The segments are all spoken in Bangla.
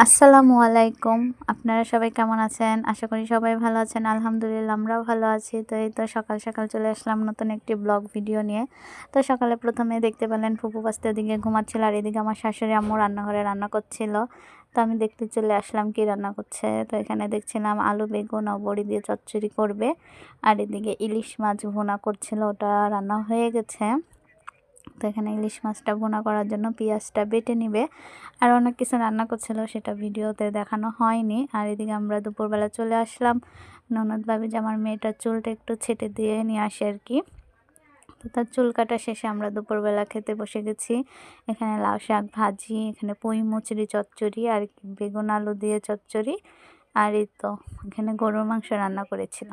আসসালামু আলাইকুম। আপনারা সবাই কেমন আছেন? আশা করি সবাই ভালো আছেন। আলহামদুলিল্লাহ আমরাও ভালো আছি। তো এই তো সকাল, সকাল চলে আসলাম নতুন একটি ব্লগ ভিডিও নিয়ে। তো সকালে ১ম এ দেখতে পেলেন ফুপু বাস্তে ওদিকে ঘুমাচ্ছিল আর এদিকে আমার শাশুড়ি আম্মু রান্নাঘরে রান্না করছিল। তো আমি দেখতে চলে আসলাম কি রান্না করছে। তো এখানে দেখছিলাম আলু, বেগুন ও বড়ি দিয়ে চচ্চড়ি করবে। আর এদিকে ইলিশ মাছ ভুনা করছিল, ওটা রান্না হয়ে গেছে। তো এখানে ইলিশ মাছটা ভুনা করার জন্য পেঁয়াজটা বেটে নিবে। আর অনেক কিছু রান্না করছিল, সেটা ভিডিওতে দেখানো হয়নি। আর এদিকে আমরা দুপুরবেলা চলে আসলাম। ননদ ভাবি যে আমার মেয়েটার চুলটা একটু ছেটে দিয়ে নিয়ে আসে আর কি। তো তার চুল কাটা শেষে আমরা দুপুরবেলা খেতে বসে গেছি। এখানে লাউ শাক ভাজি, এখানে পুঁই মুচড়ি চচ্চড়ি আর বেগুন আলু দিয়ে চচ্চড়ি। আর এই তো এখানে গরুর মাংস রান্না করেছিল।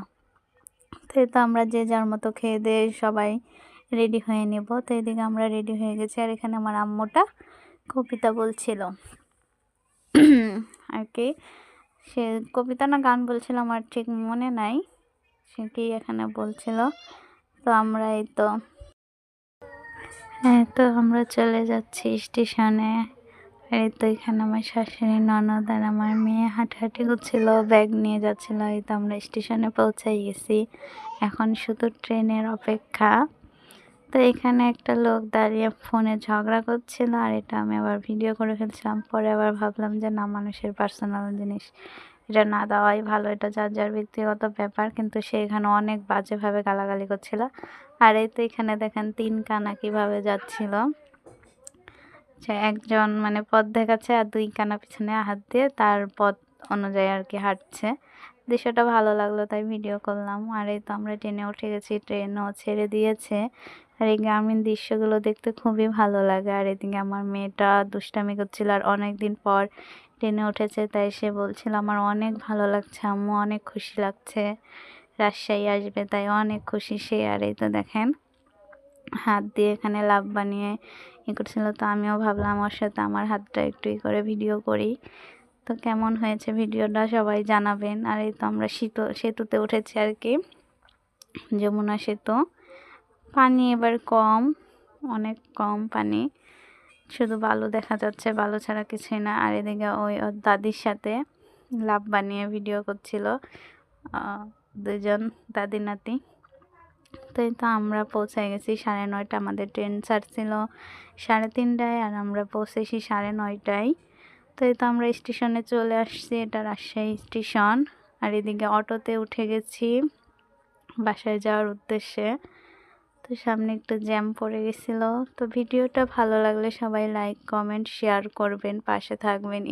তো এই তো আমরা যে যার মতো খেয়ে দিয়ে সবাই রেডি হয়ে নেব। তো এদিকে আমরা রেডি হয়ে গেছি আর এখানে আমার আম্মুটা কবিতা বলছিল আর কি। সে কবিতা না গান বলছিল আমার ঠিক মনে নাই, সে কি এখানে বলছিল। তো আমরা এই তো আমরা চলে যাচ্ছি স্টেশনে। এই তো এখানে আমার শাশুড়ি ননদ আর আমার মেয়ে হাঁটাহাঁটি করছিল, ব্যাগ নিয়ে যাচ্ছিল। এই তো আমরা স্টেশনে পৌঁছাই গেছি, এখন শুধু ট্রেনের অপেক্ষা। তো এখানে একটা লোক দাঁড়িয়ে ফোনে ঝগড়া করছিল, আর এটা আমি আবার ভিডিও করে ফেলছিলাম। পরে আবার ভাবলাম যে না, মানুষের পার্সোনাল জিনিস এটা না দেওয়াই ভালো, এটা যার যার ব্যক্তিগত ব্যাপার। কিন্তু সে এখানে অনেক বাজেভাবে গালাগালি করছিল। আর এই তো এখানে দেখেন ৩ কানা কীভাবে যাচ্ছিল, যে একজন মানে পথ দেখাচ্ছে আর 2 কানা পিছনে হাত দিয়ে তার পথ অনুযায়ী আর কি হাঁটছে। দৃশ্যটা ভালো লাগলো তাই ভিডিও করলাম। আর এই তো আমরা ট্রেনে উঠে গেছি, ট্রেনও ছেড়ে দিয়েছে। আর এই গ্রামীণ দৃশ্যগুলো দেখতে খুবই ভালো লাগে। আর এদিকে আমার মেয়েটা দুষ্টামি করছিল, আর অনেক দিন পর ট্রেনে উঠেছে, তাই সে বলছিল আমার অনেক ভালো লাগছে আম্মু, অনেক খুশি লাগছে, রাজশাহী আসবে তাই অনেক খুশি সে। আর এই তো দেখেন হাত দিয়ে এখানে লাভ বানিয়ে করছিল। তো আমিও ভাবলাম ওর সাথে আমার হাতটা একটু করে ভিডিও করি। তো কেমন হয়েছে ভিডিওটা সবাই জানাবেন। আর এই তো আমরা সেতুতে উঠেছি আর কি, যমুনা সেতু। পানি এবার কম, অনেক কম পানি, শুধু বালু দেখা যাচ্ছে, বালু ছাড়া কিছুই না। আর এদিকে ওর দাদির সাথে লাভ বানিয়ে ভিডিও করছিল 2জন দাদি নাতি। তো এই তো আমরা পৌঁছে গেছি 9:30, আমাদের ট্রেন ছাড়ছিল 3:30টায় আর আমরা পৌঁছেছি 9:30টায়। তো এই তো আমরা স্টেশনে চলে আসছি, এটা রাজশাহী স্টেশন। আর এদিকে অটোতে উঠে গেছি বাসায় যাওয়ার উদ্দেশ্যে। তো সামনে একটু জ্যাম পড়ে গেছিলো। তো ভিডিওটা ভালো লাগলে সবাই লাইক কমেন্ট শেয়ার করবেন, পাশে থাকবেন।